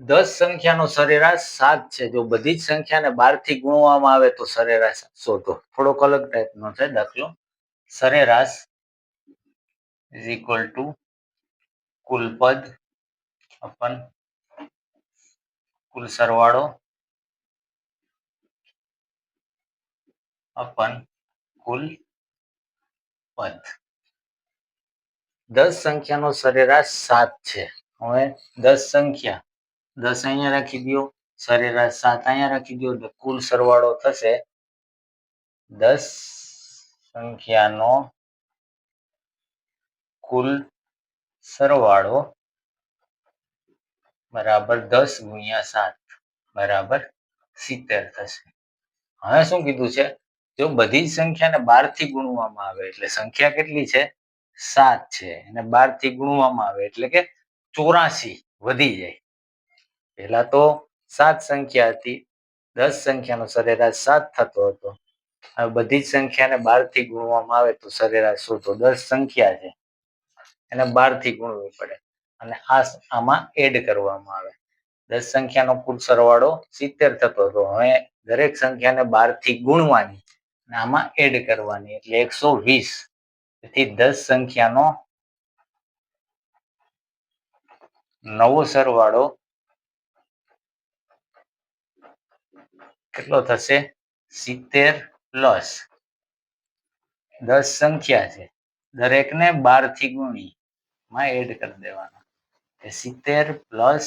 10 સંખ્યાનો સરેરાશ 7 છે. જો બધી જ સંખ્યાને 12 થી ગુણવામાં આવે તો સરેરાશ શોધો. થોડોક અલગ ટાઈપનો છે દાખલો. સરેરાશ ઇઝ ઇક્વલ ટુ કુલ પદ અપન કુલ સરવાળો અપન કુલ પદ. 10 સંખ્યાનો સરેરાશ 7 છે. હવે 10 સંખ્યા 10 અહીંયા રાખી દો, સરેરાશ 7 અહીંયા રાખી દો, તો કુલ સરવાળો થશે 10 સંખ્યાનો કુલ સરવાળો બરાબર 10 ગુણ્યા 7 બરાબર 70 થશે. હવે શું કીધું છે? જો બધી જ સંખ્યાને 12 થી ગુણવામાં આવે એટલે સંખ્યા કેટલી છે? 7 છે. અને 12 થી ગુણવામાં આવે એટલે કે 84 વધી જાય. પહેલા તો 7 સંખ્યા હતી, 10 સંખ્યાનો સરેરાશ 7 થતો હતો. હવે બધી જ સંખ્યાને 12 થી ગુણવામાં આવે તો સરેરાશ શોધો. 10 સંખ્યા છે એને 12 થી ગુણવી પડે અને આમાં એડ કરવામાં આવે. 10 સંખ્યાનો કુલ સરવાળો 70 થતો હતો. હવે દરેક સંખ્યાને 12 થી ગુણવાની અને આમાં એડ કરવાની એટલે 120. તેથી 10 સંખ્યાનો નવો સરવાળો કેટલો થશે? 70 પ્લસ 10 સંખ્યા છે, દરેકને 12 થી ગુણી માં એડ કરી દેવાનો. 70 પ્લસ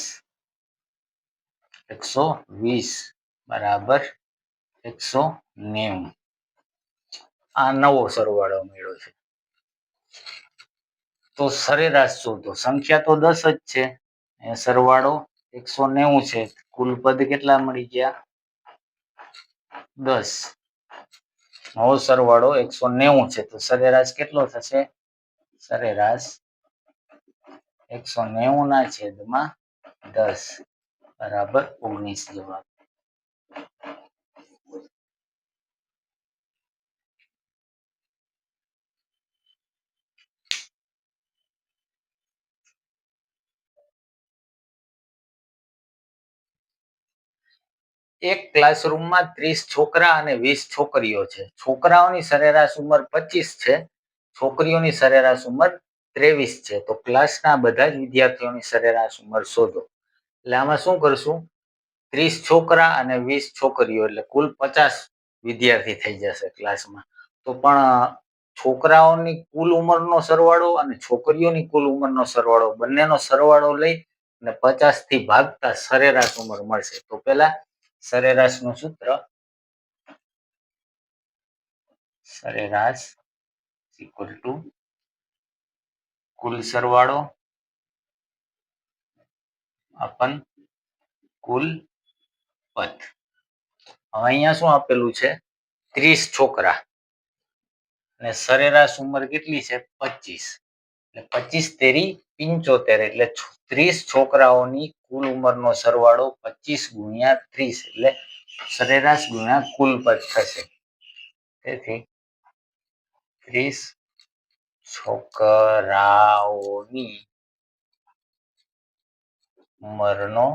120 બરાબર 190. આ નવો સરવાળો મળ્યો છે. તો સરેરાશ શોધો. સંખ્યા તો 10 જ છે, સરવાળો 190 છે. કુલ પદ કેટલા મળી ગયા? 10. નવો સરવાળો 190 છે તો સરેરાશ કેટલો થશે? સરેરાશ 190 ના છેદમાં 10 બરાબર 19 જવાબ. એક ક્લાસરૂમમાં 30 છોકરા અને 20 છોકરીઓ છે. છોકરાઓની સરેરાશ ઉંમર 25 છે, છોકરીઓની સરેરાશ ઉંમર 23 છે. તો ક્લાસના બધા જ વિદ્યાર્થીઓની સરેરાશ ઉંમર શોધો. એટલે આમાં શું કરશું? 30 છોકરા અને 20 છોકરીઓ એટલે કુલ 50 વિદ્યાર્થી થઈ જશે ક્લાસમાં. તો પણ છોકરાઓની કુલ ઉંમરનો સરવાળો અને છોકરીઓની કુલ ઉંમરનો સરવાળો બંનેનો સરવાળો લઈ અને 50 થી ભાગતા સરેરાશ ઉંમર મળશે. તો પહેલા સરેરાશનું સૂત્ર સરેરાશ ઇક્વલ ટુ કુલ સરવાળો અપન કુલ પદ. હવે અહીંયા શું આપેલું છે? 30 છોકરા અને સરેરાશ ઉંમર કેટલી છે? 25. એટલે 25 તેરી 75 એટલે 30 છોકરાઓની કુલ ઉંમરનો સરવાળો 25 ગુણ્યા 30 એટલે સરેરાશ ગુણ્યા કુલ પદ થશે. તેથી 30 છોકરાઓની ઉંમરનો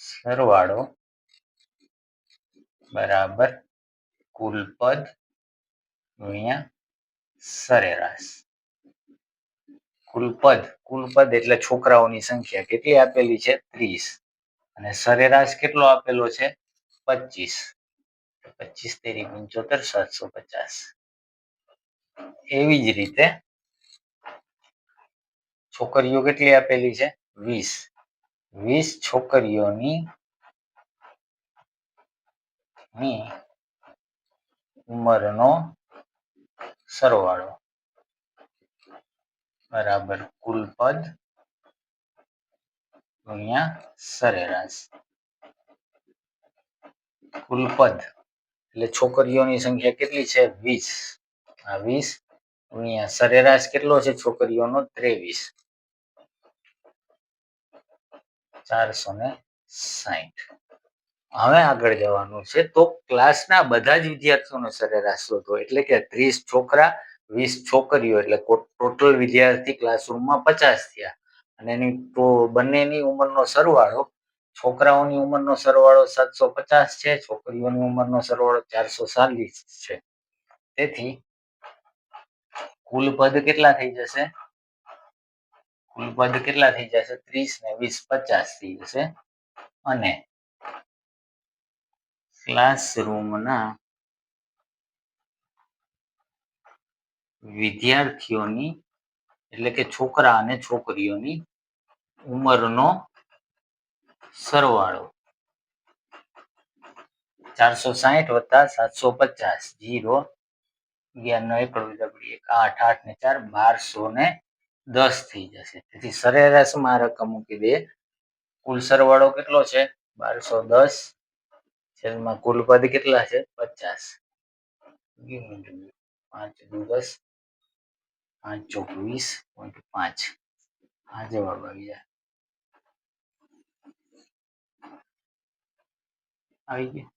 સરવાળો બરાબર કુલ પદ ગુણ્યા સરેરાશ. કુલ પદ એટલે છોકરાઓની સંખ્યા કેટલી આપેલી છે? 30 અને સરેરાશ કેટલો આપેલો છે? 25. 25 તેરી 75 750. એવી જ રીતે છોકરીઓ કેટલી આપેલી છે? 20. 20 છોકરીઓની ઉંમરનો સરવાળો બરાબર કુલ પદ ગુણ્યા સરેરાશ. કુલ પદ એટલે છોકરીઓની સંખ્યા કેટલી છે? 20. આ 20 ગુણ્યા સરેરાશ કેટલો છે છોકરીઓનો? 23. 460. હવે આગળ જવાનું છે. તો ક્લાસના બધા જ વિદ્યાર્થીઓનો સરેરાશ શોધો. એટલે કે 30 છોકરા 20 છોકરીઓ એટલે ટોટલ વિદ્યાર્થી ક્લાસરૂમમાં 50 થયા. અને એની તો બંનેની ઉંમરનો સરવાળો, છોકરાઓની ઉંમરનો સરવાળો 750 છે, છોકરીઓની ઉંમરનો સરવાળો 440 છે. તેથી કુલ પદ કેટલા થઈ જશે? કુલ પદ કેટલા થઈ જશે? 30 ને 20 50 થઈ જશે. અને ક્લાસરૂમના વિદ્યાર્થીઓની એટલે કે છોકરા અને છોકરીઓની ઉંમરનો સરવાળો 460 વત્તા 750 0 11 નો 1 8 8 ને 4 1210 થઈ જશે. તેથી સરેરાશમાં રકમ મૂકી દે. કુલ સરવાળો કેટલો છે? 1210 છેદમાં કુલ પદ કેટલા છે? 50. 5 દુ 10 5 ચોક 20.5. આ જવાબ આવી જાય. આવી ગયો.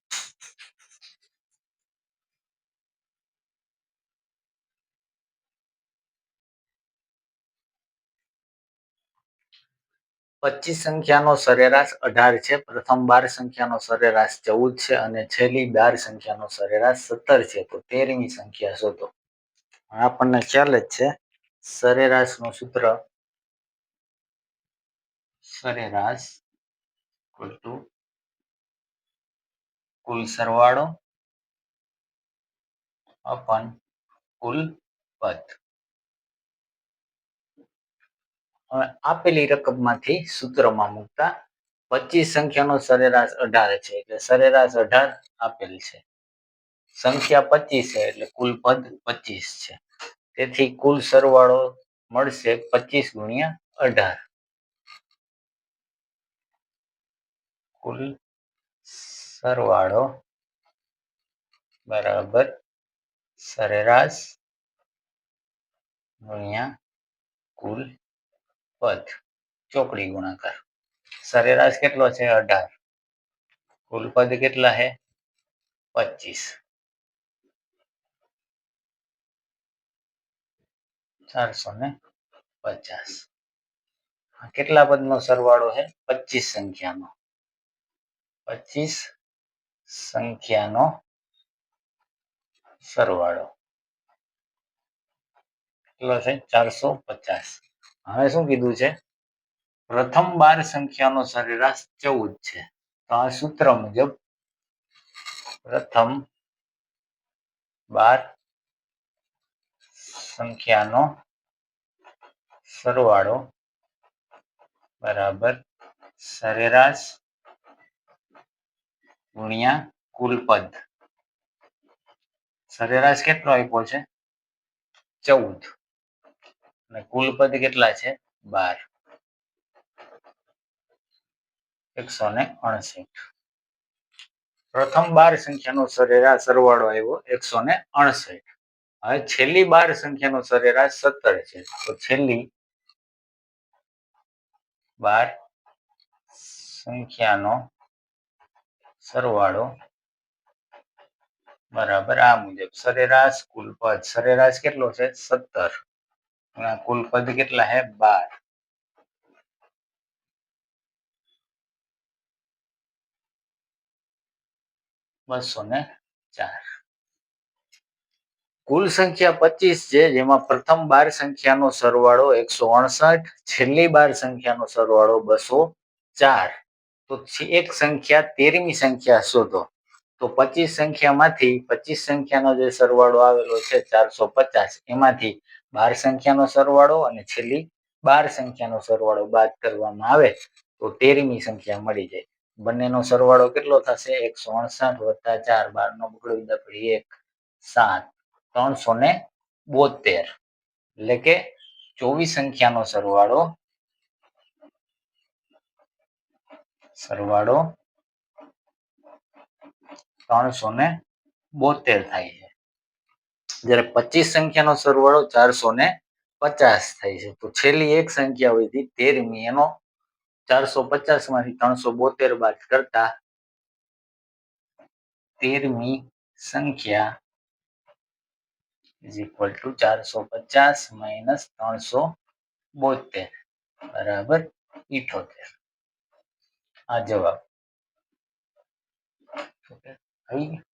પચીસ સંખ્યાનો સરેરાશ 18 છે, પ્રથમ 12 સંખ્યાનો સરેરાશ 14 છે અને છેલ્લી 12 સંખ્યાનો સરેરાશ 17 છે. તો 13મી સંખ્યા શોધો. આપણને ખ્યાલ જ છે સરેરાશનું સૂત્ર સરેરાશ કુલ સરવાળો અપન કુલ પદ. હવે આપેલી રકમમાંથી સૂત્રમાં મૂકતા 25 સંખ્યાનો સરેરાશ 18 છે, એટલે સરેરાશ 18 આપેલ છે. સંખ્યા 25 છે એટલે કુલ પદ 25 છે. તેથી કુલ સરવાળો મળશે 25 ગુણ્યા 18. કુલ સરવાળો બરાબર સરેરાશ ગુણ્યા કુલ પદ ચોકડી ગુણાકાર. સરેરાશ કેટલો છે? 18. કુલ પદ કેટલા છે? 25. 450. કેટલા પદનો સરવાળો છે? 25 સંખ્યાનો. 25 સંખ્યાનો સરવાળો કેટલો છે? 450. હવે શું કીધું છે? પ્રથમ 12 સંખ્યાનો સરેરાશ 14 છે. તો આ સૂત્ર મુજબ પ્રથમ 12 સંખ્યાનો સરવાળો બરાબર સરેરાશ ગુણ્યા કુલ પદ. સરેરાશ કેટલો આપ્યો છે? 14 અને કુલ પદ કેટલા છે? 12. 169. પ્રથમ 12 સંખ્યાનો સરેરાશ સરવાળો આવ્યો 169. હવે છેલ્લી 12 સંખ્યાનો સરેરાશ 17 છે. તો છેલ્લી 12 સંખ્યાનો સરવાળો બરાબર આ મુજબ સરેરાશ કુલ પદ. સરેરાશ કેટલો છે? 17. કુલ પદ કેટલા છે? 12. બસો ને 4. કુલ સંખ્યા 25 છે, જેમાં પ્રથમ 12 સંખ્યાનો સરવાળો 168, છેલ્લી 12 સંખ્યાનો સરવાળો 204. તો એક સંખ્યા 13મી સંખ્યા શોધો. તો 25 સંખ્યામાંથી 25 સંખ્યાનો જે સરવાળો આવેલો છે 450, એમાંથી 12 સંખ્યાનો સરવાળો અને છેલ્લી 12 સંખ્યાનો સરવાળો બાદ કરવામાં આવે તો 13મી સંખ્યા મળી જાય. બંનેનો સરવાળો કેટલો થશે? 168 વત્તા 4, 12 નો બગડો 1 7, 372. એટલે કે 24 સંખ્યાનો સરવાળો 372 થાય છે. જ્યારે 25 સંખ્યાનો સરવાળો 450 થાય છે. તો છેલ્લી એક સંખ્યા વધી 13મી, એનો 450 માંથી 372 બાદ કરતા 13મી સંખ્યા is equal to 450 minus 372. બરાબર 78. આ જવાબ. આવી ગયું?